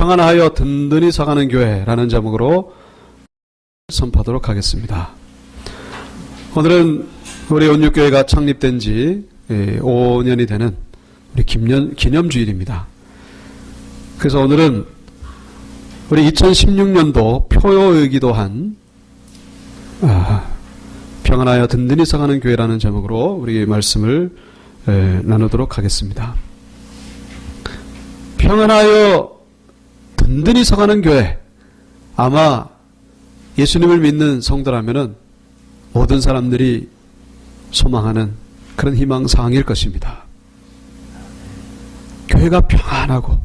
평안하여 든든히 서가는 교회라는 제목으로 선포하도록 하겠습니다. 오늘은 우리 온육교회가 창립된 지 5년이 되는 우리 기념주일입니다. 그래서 오늘은 우리 2016년도 표어이기도 한 평안하여 든든히 서가는 교회라는 제목으로 우리 말씀을 나누도록 하겠습니다. 평안하여 든든히 서가는 교회, 아마 예수님을 믿는 성도라면은 모든 사람들이 소망하는 그런 희망사항일 것입니다. 교회가 평안하고,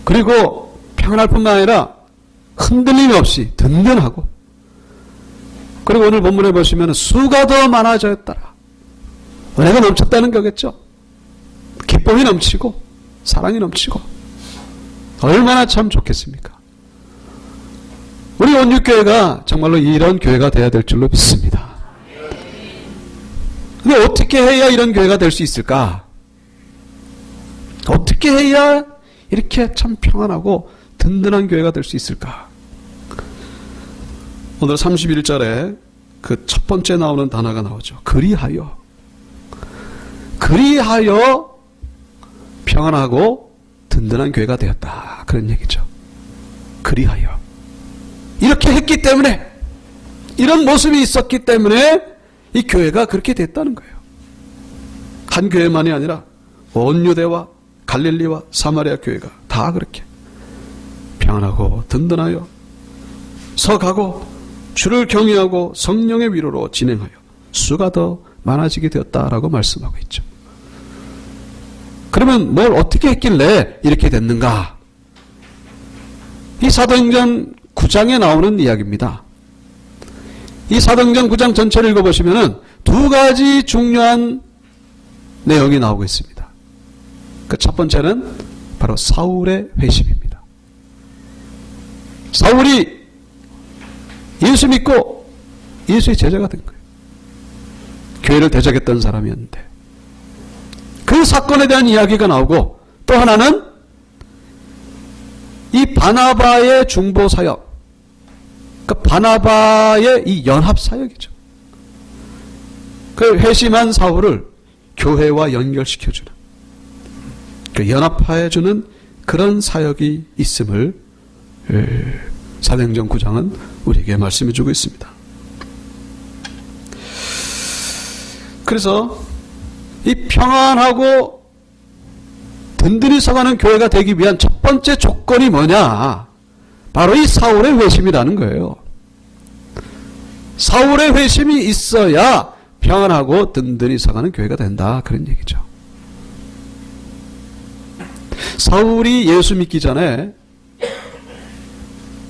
그리고 평안할 뿐만 아니라 흔들림 없이 든든하고, 그리고 오늘 본문에 보시면 수가 더 많아졌더라. 은혜가 넘쳤다는 거겠죠. 기쁨이 넘치고 사랑이 넘치고 얼마나 참 좋겠습니까? 우리 온육교회가 정말로 이런 교회가 되어야 될 줄로 믿습니다. 근데 어떻게 해야 이런 교회가 될 수 있을까? 어떻게 해야 이렇게 참 평안하고 든든한 교회가 될 수 있을까? 오늘 31절에 그 첫 번째 나오는 단어가 나오죠. 그리하여. 그리하여 평안하고 든든한 교회가 되었다. 그런 얘기죠. 그리하여. 이렇게 했기 때문에, 이런 모습이 있었기 때문에 이 교회가 그렇게 됐다는 거예요. 한 교회만이 아니라 온 유대와 갈릴리와 사마리아 교회가 다 그렇게 평안하고 든든하여 서가고 주를 경외하고 성령의 위로로 진행하여 수가 더 많아지게 되었다라고 말씀하고 있죠. 그러면 뭘 어떻게 했길래 이렇게 됐는가? 이 사도행전 9장에 나오는 이야기입니다. 이 사도행전 9장 전체를 읽어보시면 두 가지 중요한 내용이 나오고 있습니다. 그 첫 번째는 바로 사울의 회심입니다. 사울이 예수 믿고 예수의 제자가 된 거예요. 교회를 대적했던 사람이었는데 그 사건에 대한 이야기가 나오고, 또 하나는 이 바나바의 중보 사역, 그 바나바의 이 연합 사역이죠. 그 회심한 사울을 교회와 연결시켜주는, 그 연합해주는 그런 사역이 있음을 사도행전 9장은 우리에게 말씀해주고 있습니다. 그래서 이 평안하고 든든히 서가는 교회가 되기 위한 첫 번째 조건이 뭐냐? 바로 이 사울의 회심이라는 거예요. 사울의 회심이 있어야 평안하고 든든히 서가는 교회가 된다. 그런 얘기죠. 사울이 예수 믿기 전에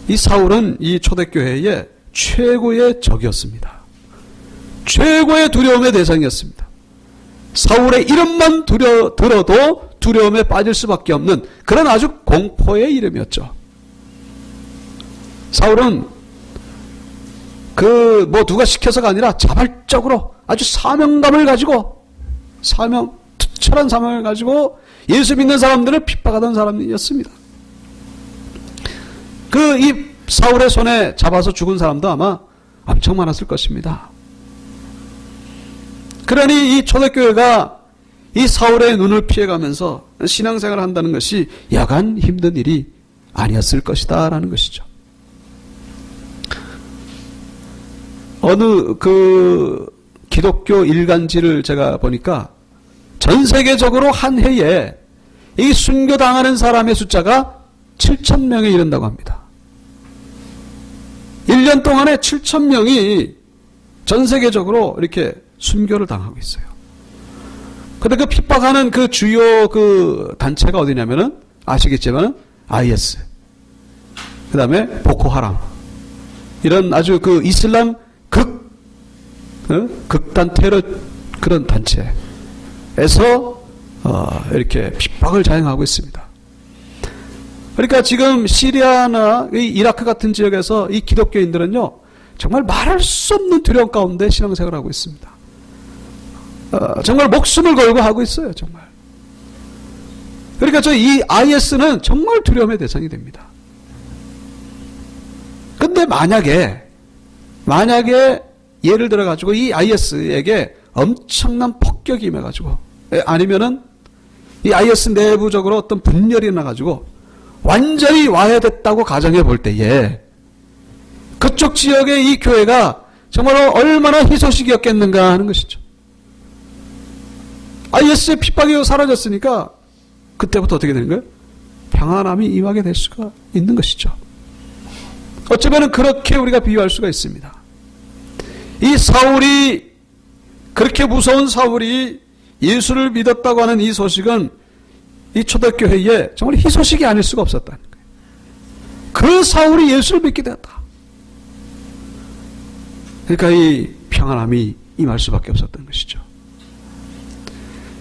이 사울은 이 초대교회의 최고의 적이었습니다. 최고의 두려움의 대상이었습니다. 사울의 이름만 들어도 두려움에 빠질 수밖에 없는 그런 아주 공포의 이름이었죠. 사울은 누가 시켜서가 아니라 자발적으로 아주 사명감을 가지고, 투철한 사명을 가지고 예수 믿는 사람들을 핍박하던 사람이었습니다. 이 사울의 손에 잡아서 죽은 사람도 아마 엄청 많았을 것입니다. 그러니 이 초대교회가 이 사울의 눈을 피해가면서 신앙생활을 한다는 것이 여간 힘든 일이 아니었을 것이다 라는 것이죠. 어느 기독교 일간지를 제가 보니까 전 세계적으로 한 해에 이 순교당하는 사람의 숫자가 7,000명에 이른다고 합니다. 1년 동안에 7,000명이 전 세계적으로 이렇게 순교를 당하고 있어요. 근데 그 핍박하는 그 주요 단체가 어디냐면은 아시겠지만은 IS, 그 다음에 보코하람, 이런 아주 이슬람 극단 테러 그런 단체에서 이렇게 핍박을 자행하고 있습니다. 그러니까 지금 시리아나 이라크 같은 지역에서 이 기독교인들은요, 정말 말할 수 없는 두려움 가운데 신앙생활을 하고 있습니다. 정말 목숨을 걸고 하고 있어요, 정말. 그러니까 이 IS는 정말 두려움의 대상이 됩니다. 근데 만약에 예를 들어가지고 이 IS에게 엄청난 폭격이 임해가지고, 아니면은 이 IS 내부적으로 어떤 분열이 나가지고 완전히 와해됐다고 가정해 볼 때에 그쪽 지역의 이 교회가 정말로 얼마나 희소식이었겠는가 하는 것이죠. IS의 핍박이 사라졌으니까 그때부터 어떻게 되는 거예요? 평안함이 임하게 될 수가 있는 것이죠. 어쩌면 그렇게 우리가 비유할 수가 있습니다. 이 사울이, 그렇게 무서운 사울이 예수를 믿었다고 하는 이 소식은 이 초대교회에 정말 희소식이 아닐 수가 없었다는 거예요. 그 사울이 예수를 믿게 되었다. 그러니까 이 평안함이 임할 수밖에 없었던 것이죠.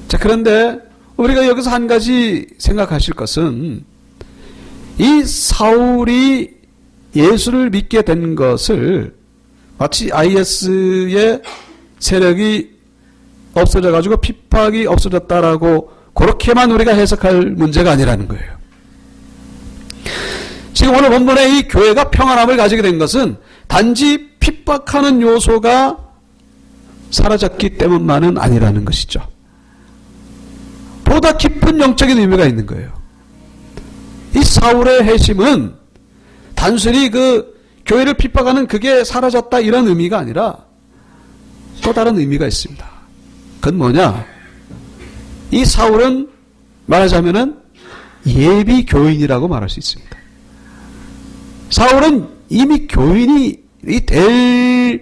자, 그런데 우리가 여기서 한 가지 생각하실 것은, 이 사울이 예수를 믿게 된 것을 마치 IS의 세력이 없어져가지고 핍박이 없어졌다라고 그렇게만 우리가 해석할 문제가 아니라는 거예요. 지금 오늘 본문에 이 교회가 평안함을 가지게 된 것은 단지 핍박하는 요소가 사라졌기 때문만은 아니라는 것이죠. 보다 깊은 영적인 의미가 있는 거예요. 이 사울의 회심은 단순히 그 교회를 핍박하는 그게 사라졌다 이런 의미가 아니라 또 다른 의미가 있습니다. 그건 뭐냐? 이 사울은 말하자면은 예비 교인이라고 말할 수 있습니다. 사울은 이미 교인이 될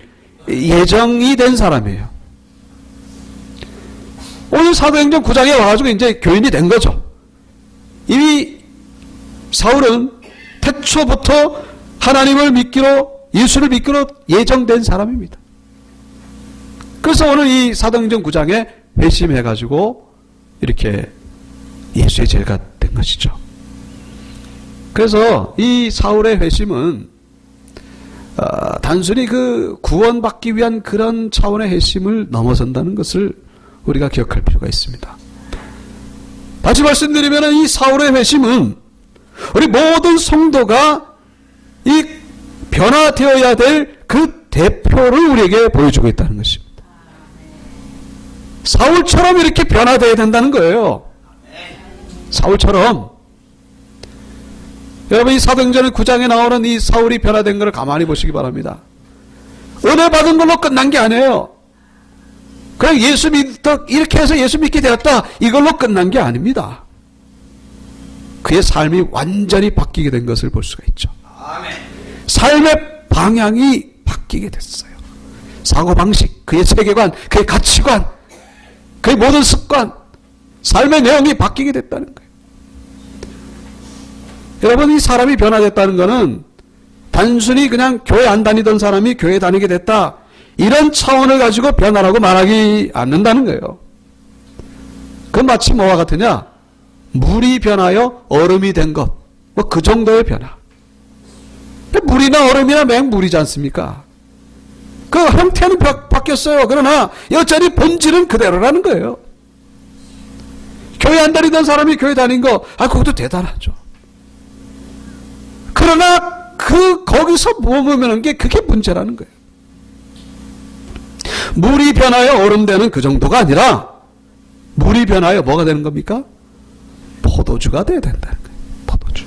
예정이 된 사람이에요. 오늘 사도행전 9장에 와가지고 이제 교인이 된 거죠. 이미 사울은 태초부터 하나님을 믿기로, 예수를 믿기로 예정된 사람입니다. 그래서 오늘 이 사도행전 9장에 회심해가지고 이렇게 예수의 제자가 된 것이죠. 그래서 이 사울의 회심은 단순히 그 구원받기 위한 그런 차원의 회심을 넘어선다는 것을 우리가 기억할 필요가 있습니다. 다시 말씀드리면 이 사울의 회심은 우리 모든 성도가 이 변화되어야 될 그 대표를 우리에게 보여주고 있다는 것입니다. 사울처럼 이렇게 변화되어야 된다는 거예요. 사울처럼. 여러분, 이 사도행전 9장에 나오는 이 사울이 변화된 것을 가만히 보시기 바랍니다. 은혜 받은 걸로 끝난 게 아니에요. 그냥 예수 이렇게 해서 예수 믿게 되었다, 이걸로 끝난 게 아닙니다. 그의 삶이 완전히 바뀌게 된 것을 볼 수가 있죠. 삶의 방향이 바뀌게 됐어요. 사고방식, 그의 세계관, 그의 가치관, 그의 모든 습관, 삶의 내용이 바뀌게 됐다는 거예요. 여러분, 이 사람이 변화됐다는 것은 단순히 그냥 교회 안 다니던 사람이 교회 다니게 됐다, 이런 차원을 가지고 변화라고 말하지 않는다는 거예요. 그건 마치 뭐와 같으냐? 물이 변하여 얼음이 된 것, 뭐 그 정도의 변화. 물이나 얼음이나 맹물이지 않습니까? 그 형태는 바뀌었어요. 그러나 여전히 본질은 그대로라는 거예요. 교회 안 다니던 사람이 교회 다닌 거, 그것도 대단하죠. 그러나 거기서 머무르는 게 그게 문제라는 거예요. 물이 변하여 얼음 되는 그 정도가 아니라 물이 변하여 뭐가 되는 겁니까? 포도주가 되어야 된다는 거예요. 포도주.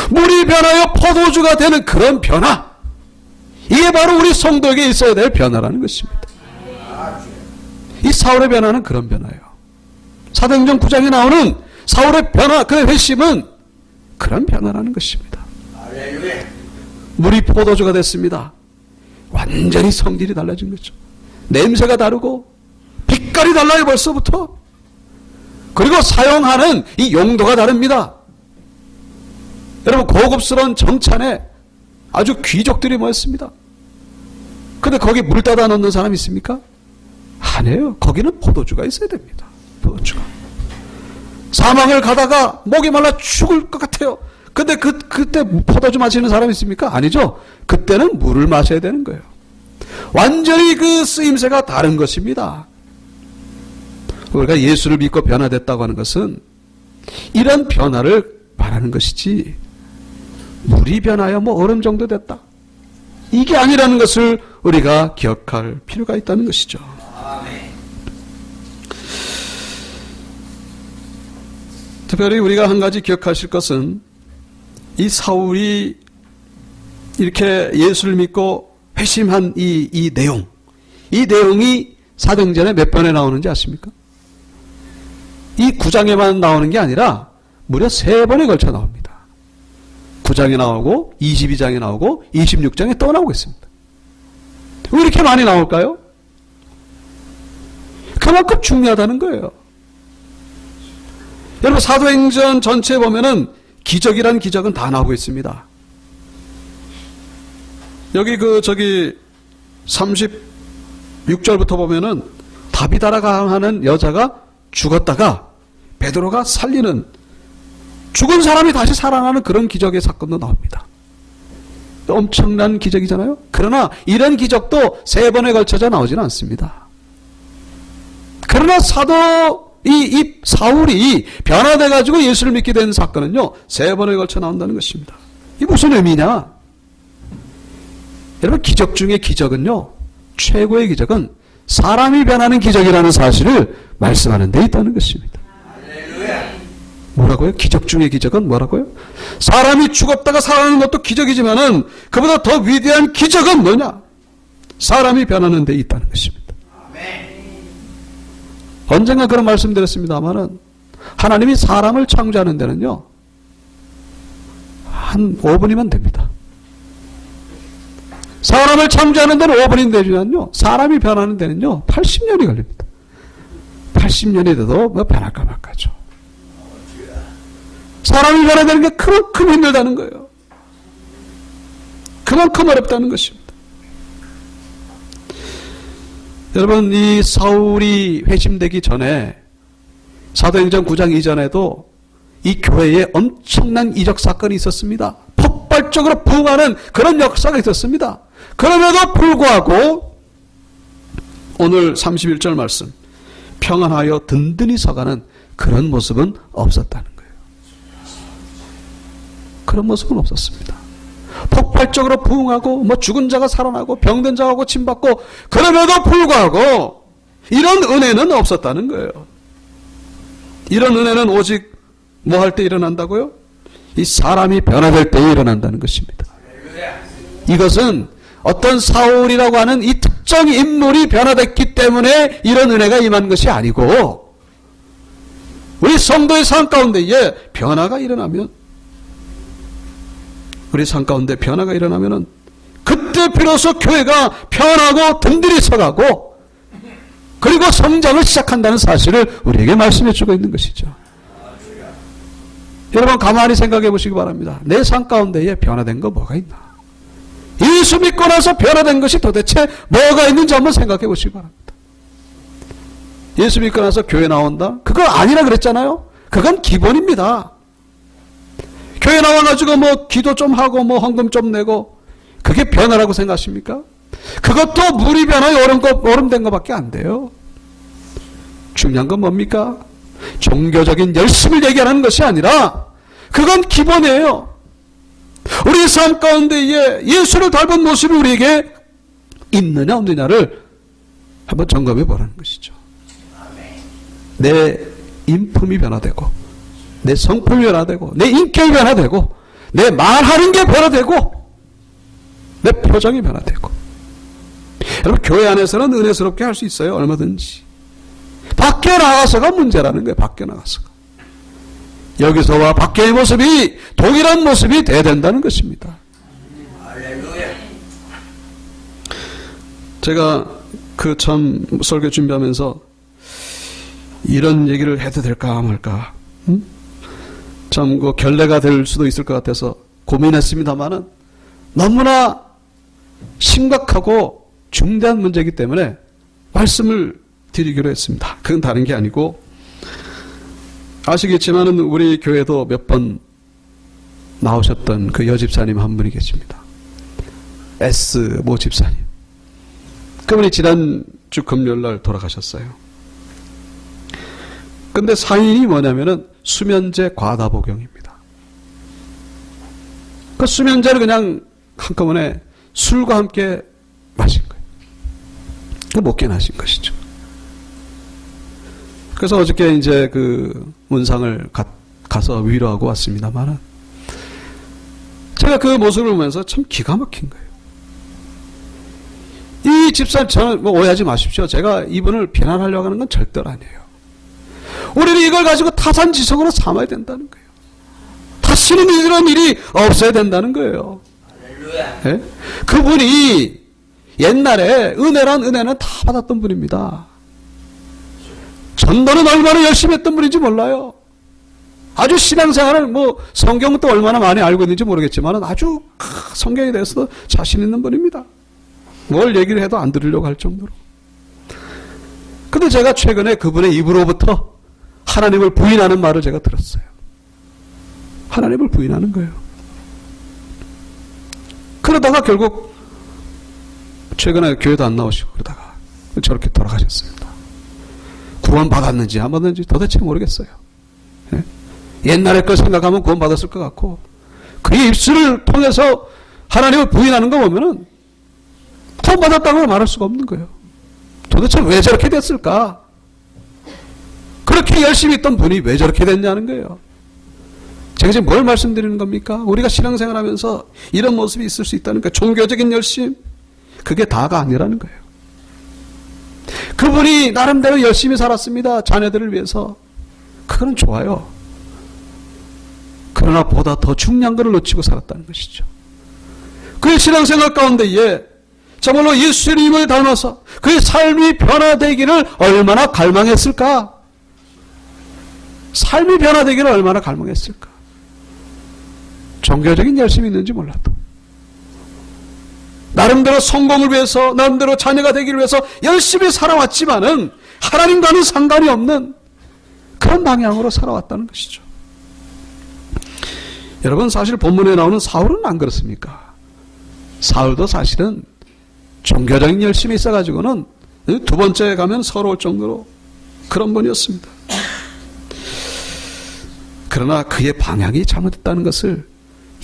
물이 변하여 포도주가 되는 그런 변화, 이게 바로 우리 성도에게 있어야 될 변화라는 것입니다. 이 사울의 변화는 그런 변화예요. 사도행전 9장에 나오는 사울의 변화, 그의 회심은 그런 변화라는 것입니다. 물이 포도주가 됐습니다. 완전히 성질이 달라진 거죠. 냄새가 다르고 빛깔이 달라요, 벌써부터. 그리고 사용하는 이 용도가 다릅니다. 여러분, 고급스러운 정찬에 아주 귀족들이 모였습니다. 근데 거기 물 따다 넣는 사람 있습니까? 아니에요. 거기는 포도주가 있어야 됩니다. 포도주가. 사막을 가다가 목이 말라 죽을 것 같아요. 근데 그때 포도주 마시는 사람 있습니까? 아니죠. 그때는 물을 마셔야 되는 거예요. 완전히 그 쓰임새가 다른 것입니다. 우리가 예수를 믿고 변화됐다고 하는 것은 이런 변화를 말하는 것이지, 물이 변하여 뭐 얼음 정도 됐다, 이게 아니라는 것을 우리가 기억할 필요가 있다는 것이죠. 특별히 우리가 한 가지 기억하실 것은, 이 사울이 이렇게 예수를 믿고 회심한 이 내용, 이 내용이 사도행전에 몇 번에 나오는지 아십니까? 이 9장에만 나오는 게 아니라 무려 3번에 걸쳐 나옵니다. 9장에 나오고 22장에 나오고 26장에 또 나오고 있습니다. 왜 이렇게 많이 나올까요? 그만큼 중요하다는 거예요. 여러분, 사도행전 전체에 보면은 기적이란 기적은 다 나오고 있습니다. 여기 36절부터 보면은 다비다라가 하는 여자가 죽었다가 베드로가 살리는, 죽은 사람이 다시 살아나는 그런 기적의 사건도 나옵니다. 엄청난 기적이잖아요. 그러나 이런 기적도 3번에 걸쳐져 나오지는 않습니다. 그러나 이 사울이 변화돼가지고 예수를 믿게 된 사건은요, 3번에 걸쳐 나온다는 것입니다. 이게 무슨 의미냐? 여러분, 기적 중에 기적은요, 최고의 기적은 사람이 변하는 기적이라는 사실을 말씀하는 데 있다는 것입니다. 뭐라고요? 기적 중의 기적은 뭐라고요? 사람이 죽었다가 살아나는 것도 기적이지만은 그보다 더 위대한 기적은 뭐냐? 사람이 변하는 데 있다는 것입니다. 언젠가 그런 말씀 드렸습니다만은, 하나님이 사람을 창조하는 데는요, 한 5분이면 됩니다. 사람을 창조하는 데는 5분이 되지만요, 사람이 변하는 데는요 80년이 걸립니다. 80년이 돼도 뭐 변할까 말까죠. 사람이 변화되는 게 그만큼 힘들다는 거예요. 그만큼 어렵다는 것입니다. 여러분, 이 사울이 회심되기 전에 사도행전 9장 이전에도 이 교회에 엄청난 이적 사건이 있었습니다. 폭발적으로 부흥하는 그런 역사가 있었습니다. 그럼에도 불구하고 오늘 31절 말씀, 평안하여 든든히 서가는 그런 모습은 없었다는 거예요. 그런 모습은 없었습니다. 폭발적으로 부흥하고 뭐 죽은 자가 살아나고 병든 자가 고침받고, 그럼에도 불구하고 이런 은혜는 없었다는 거예요. 이런 은혜는 오직 뭐 할 때 일어난다고요? 이 사람이 변화될 때에 일어난다는 것입니다. 이것은 어떤 사울이라고 하는 이 특정 인물이 변화됐기 때문에 이런 은혜가 임한 것이 아니고, 우리 성도의 삶 가운데에 변화가 일어나면, 우리 삶 가운데 변화가 일어나면은 그때 비로소 교회가 편하고 든든히 서가고, 그리고 성장을 시작한다는 사실을 우리에게 말씀해 주고 있는 것이죠. 여러분, 가만히 생각해 보시기 바랍니다. 내 삶 가운데에 변화된 거 뭐가 있나? 예수 믿고 나서 변화된 것이 도대체 뭐가 있는지 한번 생각해 보시기 바랍니다. 예수 믿고 나서 교회 나온다? 그거 아니라 그랬잖아요. 그건 기본입니다. 교회 나와가지고 뭐 기도 좀 하고 뭐 헌금 좀 내고, 그게 변화라고 생각하십니까? 그것도 물이 변화에 얼음된 것밖에 안 돼요. 중요한 건 뭡니까? 종교적인 열심을 얘기하는 것이 아니라 그건 기본이에요. 우리 삶 가운데에 예수를 닮은 모습이 우리에게 있느냐 없느냐를 한번 점검해 보라는 것이죠. 내 인품이 변화되고, 내 성품이 변화되고, 내 인격이 변화되고, 내 말하는 게 변화되고, 내 표정이 변화되고. 여러분, 교회 안에서는 은혜스럽게 할 수 있어요. 얼마든지. 밖에 나가서가 문제라는 거예요. 밖에 나가서가. 여기서와 밖의 모습이 동일한 모습이 돼야 된다는 것입니다. 제가 참 설교 준비하면서 이런 얘기를 해도 될까 말까, 참 결례가 될 수도 있을 것 같아서 고민했습니다만은, 너무나 심각하고 중대한 문제이기 때문에 말씀을 드리기로 했습니다. 그건 다른 게 아니고, 아시겠지만은 우리 교회도 몇 번 나오셨던 그 여집사님 한 분이 계십니다. S 모 집사님. 그분이 지난주 금요일날 돌아가셨어요. 근데 사인이 뭐냐면은 수면제 과다복용입니다. 그 수면제를 그냥 한꺼번에 술과 함께 마신 거예요. 그 못 견하신 것이죠. 그래서 어저께 이제 그 문상을 가서 위로하고 왔습니다만, 제가 그 모습을 보면서 참 기가 막힌 거예요. 이 집사님, 저는 뭐 오해하지 마십시오. 제가 이분을 비난하려고 하는 건 절대로 아니에요. 우리는 이걸 가지고 타산지석으로 삼아야 된다는 거예요. 다시는 이런 일이 없어야 된다는 거예요. 네? 그분이 옛날에 은혜는 다 받았던 분입니다. 전도는 얼마나 열심히 했던 분인지 몰라요. 아주 신앙생활을 뭐 성경은 또 얼마나 많이 알고 있는지 모르겠지만 아주 성경에 대해서 자신 있는 분입니다. 뭘 얘기를 해도 안 들으려고 할 정도로. 근데 제가 최근에 그분의 입으로부터 하나님을 부인하는 말을 제가 들었어요. 하나님을 부인하는 거예요. 그러다가 결국 최근에 교회도 안 나오시고 그러다가 저렇게 돌아가셨습니다. 구원 받았는지 안 받았는지 도대체 모르겠어요. 예? 옛날에 걸 생각하면 구원 받았을 것 같고, 그의 입술을 통해서 하나님을 부인하는 거 보면은 구원 받았다고 말할 수가 없는 거예요. 도대체 왜 저렇게 됐을까? 그렇게 열심히 있던 분이 왜 저렇게 됐냐는 거예요. 제가 지금 뭘 말씀드리는 겁니까? 우리가 신앙생활 하면서 이런 모습이 있을 수 있다는 거예요. 종교적인 열심, 그게 다가 아니라는 거예요. 그분이 나름대로 열심히 살았습니다. 자녀들을 위해서. 그건 좋아요. 그러나 보다 더 중요한 것을 놓치고 살았다는 것이죠. 그의 신앙생활 가운데에 정말로 예수님을 닮아서 그의 삶이 변화되기를 얼마나 갈망했을까? 삶이 변화되기를 얼마나 갈망했을까? 종교적인 열심이 있는지 몰라도 나름대로 성공을 위해서, 나름대로 자녀가 되기를 위해서 열심히 살아왔지만은 하나님과는 상관이 없는 그런 방향으로 살아왔다는 것이죠. 여러분, 사실 본문에 나오는 사울은 안 그렇습니까? 사울도 사실은 종교적인 열심이 있어가지고는 두 번째 가면 서러울 정도로 그런 분이었습니다. 그러나 그의 방향이 잘못됐다는 것을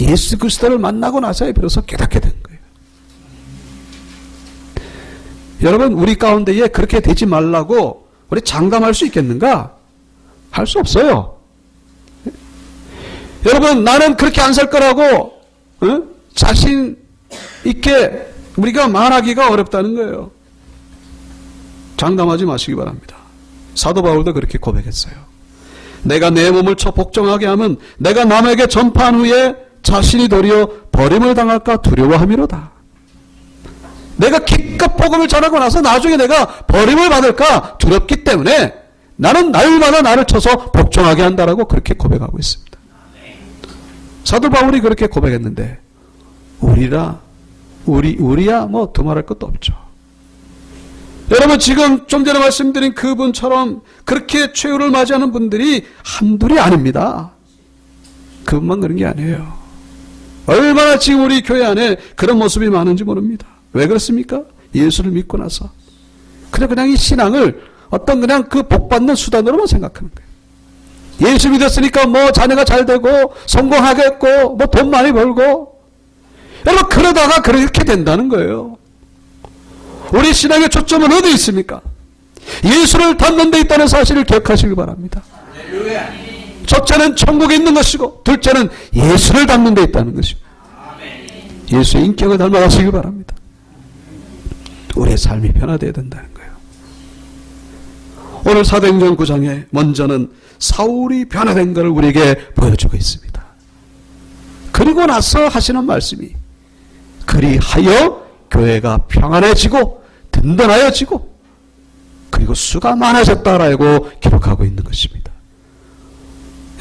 예수 그리스도를 만나고 나서야 비로소 깨닫게 된 거예요. 여러분, 우리 가운데에 그렇게 되지 말라고 우리 장담할 수 있겠는가? 할 수 없어요. 여러분, 나는 그렇게 안 살 거라고 자신 있게 우리가 말하기가 어렵다는 거예요. 장담하지 마시기 바랍니다. 사도 바울도 그렇게 고백했어요. 내가 내 몸을 쳐 복종하게 하면 내가 남에게 전파한 후에 자신이 도리어 버림을 당할까 두려워함이로다. 내가 기껏 복음을 전하고 나서 나중에 내가 버림을 받을까 두렵기 때문에 나는 날마다 나를 쳐서 복종하게 한다라고 그렇게 고백하고 있습니다. 사도 바울이 그렇게 고백했는데 우리야 뭐 두말할 것도 없죠. 여러분, 지금 좀 전에 말씀드린 그분처럼 그렇게 최후를 맞이하는 분들이 한둘이 아닙니다. 그분만 그런 게 아니에요. 얼마나 지금 우리 교회 안에 그런 모습이 많은지 모릅니다. 왜 그렇습니까? 예수를 믿고 나서 그냥 이 신앙을 어떤 그냥 그 복받는 수단으로만 생각하는 거예요. 예수 믿었으니까 뭐 자녀가 잘 되고 성공하겠고 뭐 돈 많이 벌고, 여러분, 그러다가 그렇게 된다는 거예요. 우리 신앙의 초점은 어디 있습니까? 예수를 닮는 데 있다는 사실을 기억하시기 바랍니다. 첫째는 천국에 있는 것이고 둘째는 예수를 닮는 데 있다는 것입니다. 예수의 인격을 닮아가시기 바랍니다. 우리의 삶이 변화되어야 된다는 거예요. 오늘 사도행전 9장에 먼저는 사울이 변화된 것을 우리에게 보여주고 있습니다. 그리고 나서 하시는 말씀이 그리하여 교회가 평안해지고 든든하여지고 그리고 수가 많아졌다라고 기록하고 있는 것입니다.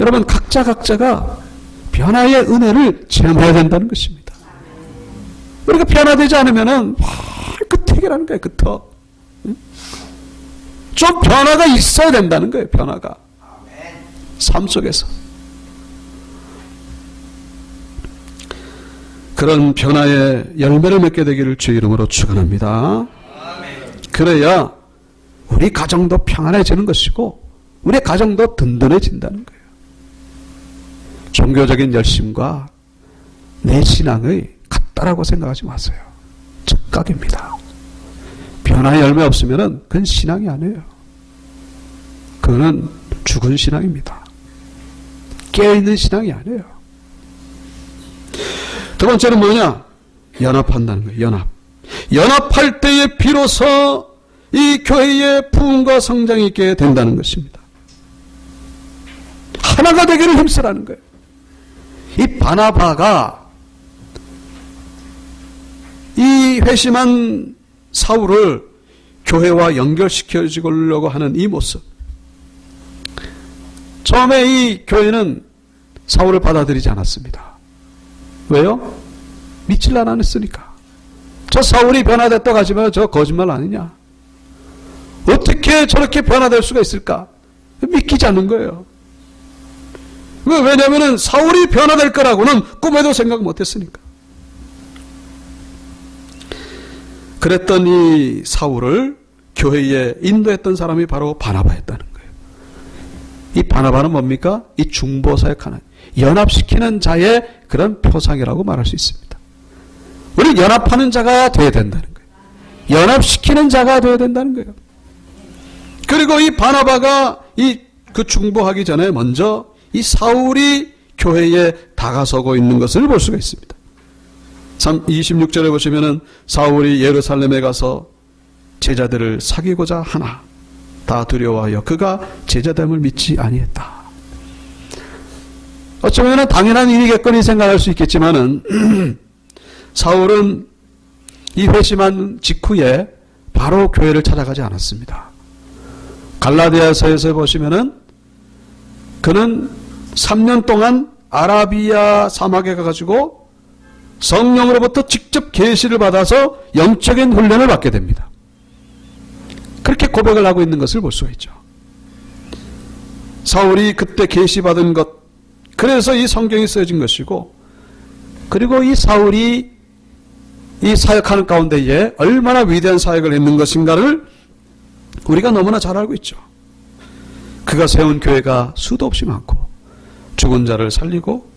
여러분, 각자가 변화의 은혜를 체험해야 된다는 것입니다. 우리가 변화되지 않으면은 끄택이라는 거예요. 끄떡. 좀 변화가 있어야 된다는 거예요. 변화가 삶 속에서. 그런 변화의 열매를 맺게 되기를 주의 이름으로 축원합니다. 그래야 우리 가정도 평안해지는 것이고 우리의 가정도 든든해진다는 거예요. 종교적인 열심과 내 신앙의 같다라고 생각하지 마세요. 착각입니다. 변화의 열매 없으면 그건 신앙이 아니에요. 그거는 죽은 신앙입니다. 깨어있는 신앙이 아니에요. 두 번째는 뭐냐? 연합한다는 거예요. 연합. 연합할 때에 비로소 이 교회의 부흥과 성장이 있게 된다는 것입니다. 하나가 되기를 힘쓰라는 거예요. 이 바나바가 이 회심한 사울을 교회와 연결시켜 주려고 하는 이 모습. 처음에 이 교회는 사울을 받아들이지 않았습니다. 왜요? 믿질 않았으니까. 저 사울이 변화됐다고 하지만 저 거짓말 아니냐? 어떻게 저렇게 변화될 수가 있을까? 믿기지 않는 거예요. 왜냐하면 사울이 변화될 거라고는 꿈에도 생각 못했으니까. 그랬던 이 사울을 교회에 인도했던 사람이 바로 바나바였다는 거예요. 이 바나바는 뭡니까? 이 중보사역하는, 연합시키는 자의 그런 표상이라고 말할 수 있습니다. 우리 연합하는 자가 되어야 된다는 거예요. 연합시키는 자가 되어야 된다는 거예요. 그리고 이 바나바가 그 중보하기 전에 먼저 이 사울이 교회에 다가서고 있는 것을 볼 수가 있습니다. 26절에 보시면은 사울이 예루살렘에 가서 제자들을 사귀고자 하나 다 두려워하여 그가 제자됨을 믿지 아니했다. 어쩌면 당연한 일이겠거니 생각할 수 있겠지만은 사울은 이 회심한 직후에 바로 교회를 찾아가지 않았습니다. 갈라디아서에서 보시면은 그는 3년 동안 아라비아 사막에 가가지고 성령으로부터 직접 계시를 받아서 영적인 훈련을 받게 됩니다. 그렇게 고백을 하고 있는 것을 볼 수가 있죠. 사울이 그때 계시받은 것, 그래서 이 성경이 쓰여진 것이고, 그리고 이 사울이 이 사역하는 가운데에 얼마나 위대한 사역을 했는 것인가를 우리가 너무나 잘 알고 있죠. 그가 세운 교회가 수도 없이 많고 죽은 자를 살리고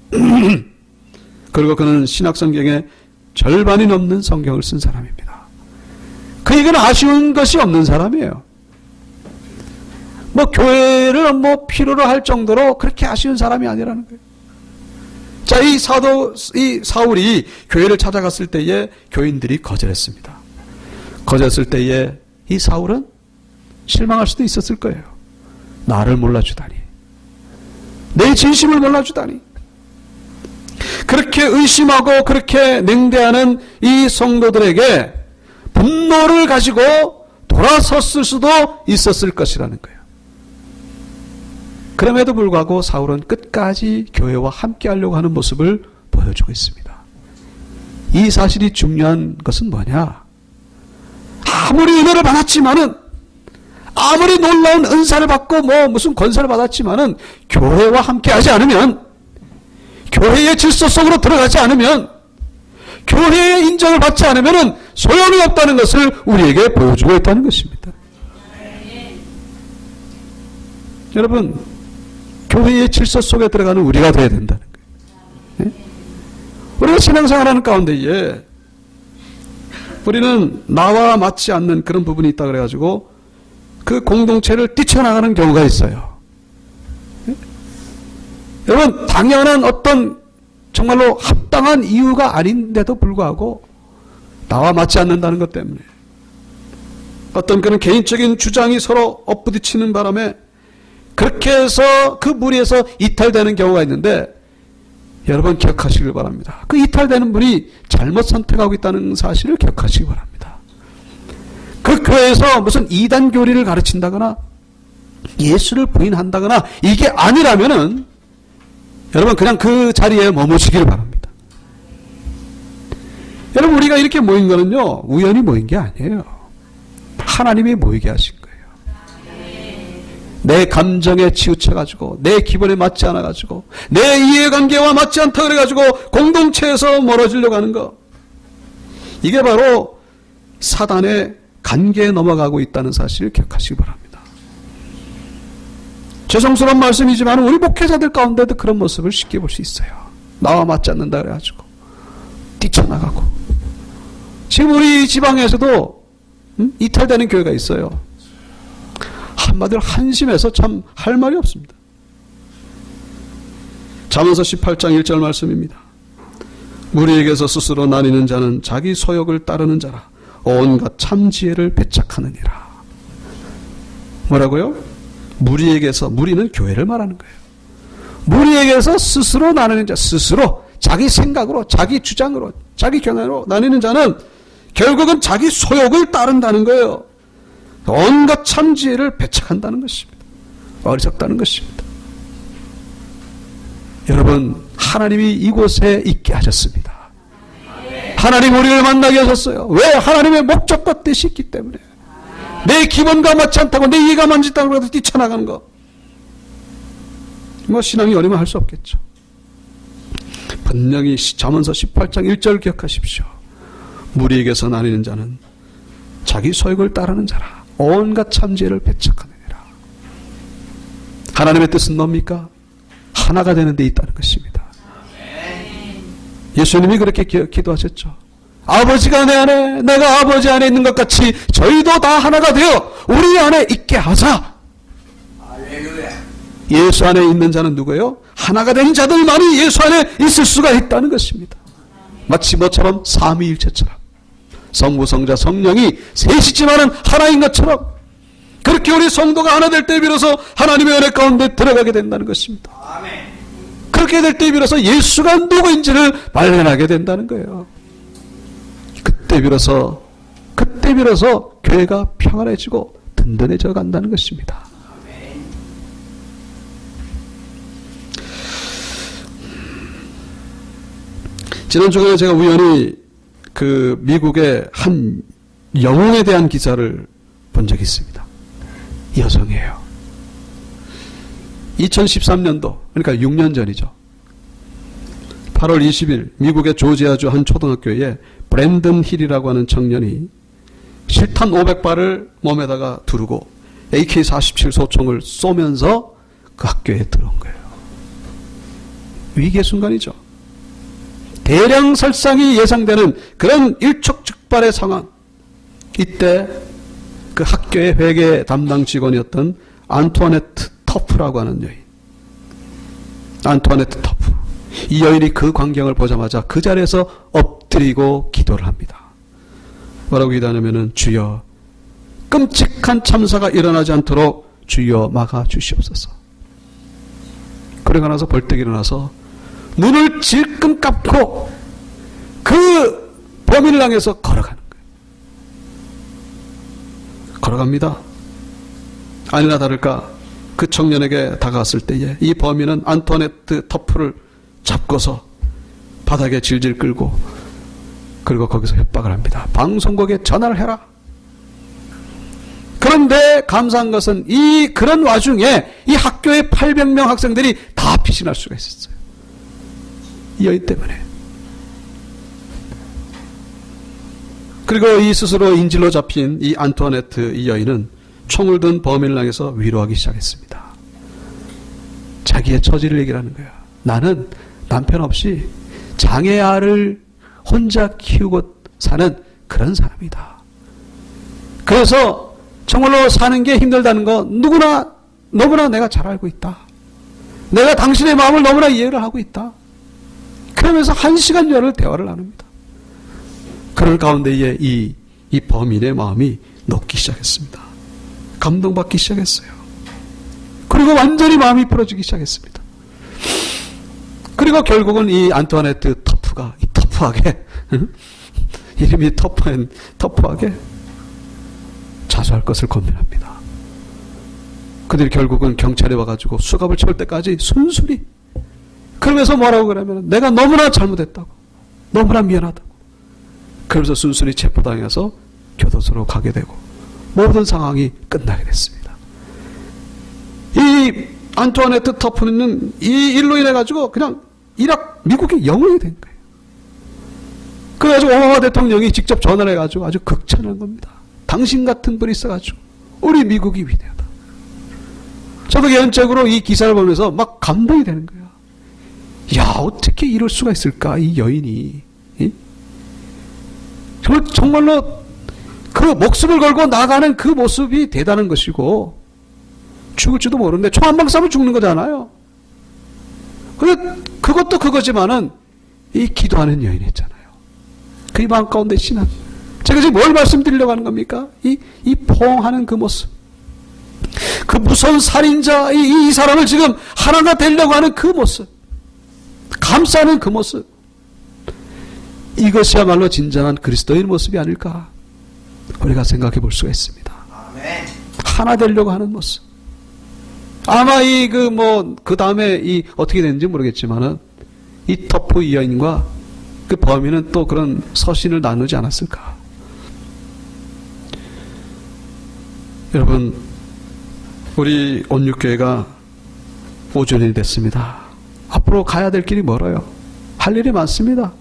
그리고 그는 신약성경의 절반이 넘는 성경을 쓴 사람입니다. 그에게는 아쉬운 것이 없는 사람이에요. 교회를 필요로 할 정도로 그렇게 아쉬운 사람이 아니라는 거예요. 자, 이 사울이 교회를 찾아갔을 때에 교인들이 거절했습니다. 거절했을 때에 이 사울은 실망할 수도 있었을 거예요. 나를 몰라주다니. 내 진심을 몰라주다니. 그렇게 의심하고 그렇게 냉대하는 이 성도들에게 분노를 가지고 돌아섰을 수도 있었을 것이라는 거예요. 그럼에도 불구하고 사울은 끝까지 교회와 함께 하려고 하는 모습을 보여주고 있습니다. 이 사실이 중요한 것은 뭐냐? 아무리 은혜를 받았지만은, 아무리 놀라운 은사를 받고 무슨 권세를 받았지만은 교회와 함께 하지 않으면, 교회의 질서 속으로 들어가지 않으면, 교회의 인정을 받지 않으면 소용이 없다는 것을 우리에게 보여주고 있다는 것입니다. 여러분, 교회의 질서 속에 들어가는 우리가 되어야 된다는 거예요. 네? 우리가 신앙생활하는 가운데에 우리는 나와 맞지 않는 그런 부분이 있다 그래가지고 그 공동체를 뛰쳐나가는 경우가 있어요. 네? 여러분, 당연한 어떤 정말로 합당한 이유가 아닌데도 불구하고 나와 맞지 않는다는 것 때문에 어떤 그런 개인적인 주장이 서로 엇부딪히는 바람에 그렇게 해서 그 무리에서 이탈되는 경우가 있는데, 여러분 기억하시길 바랍니다. 그 이탈되는 분이 잘못 선택하고 있다는 사실을 기억하시기 바랍니다. 그 교회에서 무슨 이단 교리를 가르친다거나 예수를 부인한다거나 이게 아니라면은 여러분 그냥 그 자리에 머무시기를 바랍니다. 여러분, 우리가 이렇게 모인 거는요 우연히 모인 게 아니에요. 하나님이 모이게 하신 거예요. 내 감정에 치우쳐가지고, 내 기분에 맞지 않아가지고, 내 이해관계와 맞지 않다 그래가지고 공동체에서 멀어지려고 하는 거, 이게 바로 사단의 관계에 넘어가고 있다는 사실을 기억하시기 바랍니다. 죄송스러운 말씀이지만 우리 목회자들 가운데도 그런 모습을 쉽게 볼 수 있어요. 나와 맞지 않는다 그래가지고 뛰쳐나가고. 지금 우리 지방에서도 이탈되는 교회가 있어요. 한마디로 한심해서 참 할 말이 없습니다. 잠언서 18장 1절 말씀입니다. 무리에게서 스스로 나뉘는 자는 자기 소욕을 따르는 자라 온갖 참지혜를 배척하느니라. 뭐라고요? 무리에게서, 무리는 교회를 말하는 거예요. 무리에게서 스스로 나누는 자, 스스로 자기 생각으로, 자기 주장으로, 자기 견해로 나뉘는 자는 결국은 자기 소욕을 따른다는 거예요. 온갖 참지혜를 배척한다는 것입니다. 어리석다는 것입니다. 여러분, 하나님이 이곳에 있게 하셨습니다. 하나님 우리를 만나게 하셨어요. 왜? 하나님의 목적과 뜻이 있기 때문에. 내 기본과 맞지 않다고, 내 이해가 맞지 않다고 해서 뛰쳐나가는 거. 뭐 신앙이 어리면 할 수 없겠죠. 분명히 잠언서 18장 1절 기억하십시오. 무리에게서 나뉘는 자는 자기 소욕을 따르는 자라 온갖 참지혜를 배척하느니라. 하나님의 뜻은 뭡니까? 하나가 되는 데 있다는 것입니다. 예수님이 그렇게 기도하셨죠. 아버지가 내 안에, 내가 아버지 안에 있는 것 같이 저희도 다 하나가 되어 우리 안에 있게 하자. 예수 안에 있는 자는 누구예요? 하나가 된 자들만이 예수 안에 있을 수가 있다는 것입니다. 마치 뭐처럼 삼위일체처럼 성부, 성자, 성령이 셋이지만은 하나인 것처럼 그렇게 우리 성도가 하나 될 때 비로소 하나님의 은혜 가운데 들어가게 된다는 것입니다. 그렇게 될 때 비로소 예수가 누구인지를 발견하게 된다는 거예요. 그때 비로소 교회가 평안해지고 든든해져 간다는 것입니다. 지난 주간에 제가 우연히 그 미국의 한 영웅에 대한 기사를 본 적이 있습니다. 여성이에요. 2013년도, 그러니까 6년 전이죠. 8월 20일 미국의 조지아주 한 초등학교에 브랜든 힐이라고 하는 청년이 실탄 500발을 몸에다가 두르고 AK-47 소총을 쏘면서 그 학교에 들어온 거예요. 위기의 순간이죠. 대량 살상이 예상되는 그런 일촉즉발의 상황. 이때 그 학교의 회계 담당 직원이었던 안투아네트 터프라고 하는 여인. 안투아네트 터프. 이 여인이 그 광경을 보자마자 그 자리에서 엎드리고 기도를 합니다. 뭐라고 기도하냐면은 주여 끔찍한 참사가 일어나지 않도록 주여 막아주시옵소서. 그러고 나서 벌떡 일어나서 눈을 질끔 감고 그 범인을 향해서 걸어가는 거예요. 걸어갑니다. 아니나 다를까 그 청년에게 다가왔을 때에 이 범인은 안토네트 터프를 잡고서 바닥에 질질 끌고 그리고 거기서 협박을 합니다. 방송국에 전화를 해라. 그런데 감사한 것은 이 그런 와중에 이 학교의 800명 학생들이 다 피신할 수가 있었어요. 이 여인 때문에. 그리고 이 스스로 인질로 잡힌 이 안투아네트 이 여인은 총을 든 범인을 향해서 위로하기 시작했습니다. 자기의 처지를 얘기를 하는 거야. 나는 남편 없이 장애 아를 혼자 키우고 사는 그런 사람이다. 그래서 정말로 사는 게 힘들다는 거 너무나 내가 잘 알고 있다. 내가 당신의 마음을 너무나 이해를 하고 있다. 그러면서 1시간여를 대화를 나눕니다. 그럴 가운데에 이 범인의 마음이 녹기 시작했습니다. 감동받기 시작했어요. 그리고 완전히 마음이 풀어지기 시작했습니다. 그리고 결국은 이 안투아네트 터프가 터프하게 이름이 터프하게 자수할 것을 고민합니다. 그들이 결국은 경찰에 와가지고 수갑을 채울 때까지 순순히 그러면서 뭐라고 그러면 내가 너무나 잘못했다고 너무나 미안하다고 그러면서 순순히 체포당해서 교도소로 가게 되고 모든 상황이 끝나게 됐습니다. 이 안투아네트 터프는 이 일로 인해 가지고 그냥 미국의 영웅이 된 거예요. 그래가지고 오바마 대통령이 직접 전화를 해가지고 아주 극찬한 겁니다. 당신 같은 분이 있어가지고 우리 미국이 위대하다. 저도 개인적으로 이 기사를 보면서 막 감동이 되는 거야. 야, 어떻게 이럴 수가 있을까, 이 여인이. 정말로 그 목숨을 걸고 나가는 그 모습이 대단한 것이고, 죽을지도 모르는데 총 한 방 쏴면 죽는 거잖아요. 근데 그것도 그거지만은 이 기도하는 여인이었잖아요. 그 마음 가운데 신앙. 제가 지금 뭘 말씀드리려고 하는 겁니까? 이 포옹하는 그 모습. 그 무서운 살인자, 이 사람을 지금 하나가 되려고 하는 그 모습. 감싸는 그 모습. 이것이야말로 진정한 그리스도인 모습이 아닐까. 우리가 생각해 볼 수가 있습니다. 하나 되려고 하는 모습. 아마 그 다음에 어떻게 됐는지 모르겠지만은, 이 터프 이 여인과 그 범인은 또 그런 서신을 나누지 않았을까. 여러분, 우리 온육교회가 5주년이 됐습니다. 앞으로 가야 될 길이 멀어요. 할 일이 많습니다.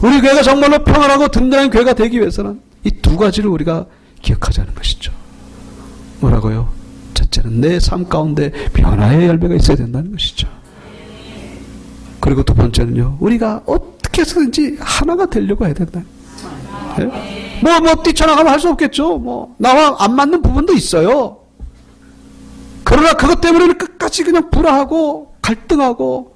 우리 교회가 정말로 평안하고 든든한 교회가 되기 위해서는 이 두 가지를 우리가 기억하자는 것이죠. 뭐라고요? 첫째는 내 삶 가운데 변화의 열매가 있어야 된다는 것이죠. 그리고 두 번째는요, 우리가 어떻게 해서든지 하나가 되려고 해야 된다. 네? 뛰쳐나가면 할 수 없겠죠. 나와 안 맞는 부분도 있어요. 그러나 그것 때문에 끝까지 그냥 불화하고 갈등하고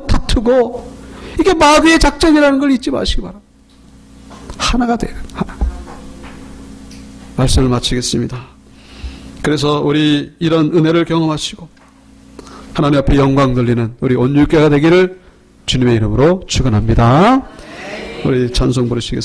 다투고, 이게 마귀의 작전이라는 걸 잊지 마시기 바랍니다. 하나가 돼요. 하나. 말씀을 마치겠습니다. 그래서 우리 이런 은혜를 경험하시고 하나님 앞에 영광 돌리는 우리 온유교회가 되기를 주님의 이름으로 축원합니다. 우리 찬송 부르시겠습니다.